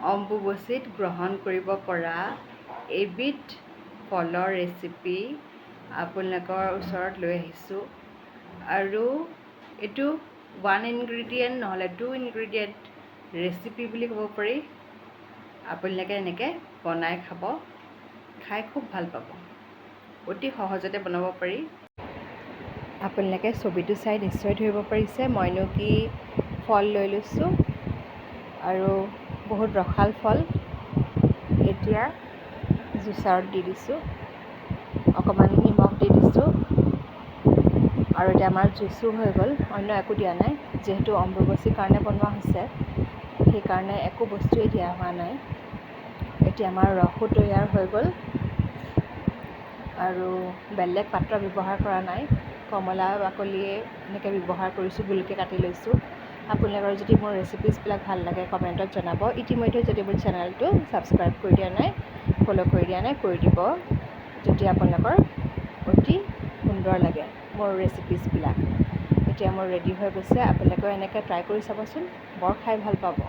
অম্বুবাচীত গ্ৰহণ কৰিব পৰা এবিধ ফলৰ ৰেচিপি আপোনালোকৰ ওচৰত লৈ আহিছোঁ। আৰু এইটো 1 ইনগ্ৰিডিয়েণ্ট নহ'লে 2 ইনগ্ৰিডিয়েণ্ট ৰেচিপি বুলি ক'ব পাৰি। আপোনালোকে এনেকৈ বনাই খাব, খাই খুব ভাল পাব। অতি সহজতে বনাব পাৰি। আপোনালোকে ছবিটো চাই নিশ্চয় ধৰিব পাৰিছে মইনো কি ফল লৈ লৈছোঁ, আৰু বহুত ৰসাল ফল। এতিয়া জুচাৰত দি দিছোঁ, অকণমান নিমখ দি দিছোঁ, আৰু এতিয়া আমাৰ জুচো হৈ গ'ল। অন্য একো দিয়া নাই, যিহেতু অম্বুবাচীৰ কাৰণে বনোৱা হৈছে, সেইকাৰণে একো বস্তুৱেই দিয়া হোৱা নাই। এতিয়া আমাৰ ৰসো তৈয়াৰ হৈ গ'ল, আৰু বেলেগ পাত্ৰ ব্যৱহাৰ কৰা নাই। কমলা বাকলিয়ে এনেকৈ ব্যৱহাৰ কৰিছোঁ, গোলকৈ কাটি লৈছোঁ। আপোনালোকৰ যদি মোৰ ৰেচিপিছবিলাক ভাল লাগে কমেণ্টত জনাব। ইতিমধ্যে যদি মোৰ চেনেলটো ছাবস্ক্ৰাইব কৰি দিয়া নাই, ফ'ল' কৰি দিয়া নাই, কৰি দিব যদি আপোনালোকৰ অতি সুন্দৰ লাগে মোৰ ৰেচিপিছবিলাক। এতিয়া মোৰ ৰেডি হৈ গৈছে। আপোনালোকেও এনেকৈ ট্ৰাই কৰি চাবচোন, বৰ খাই ভাল পাব।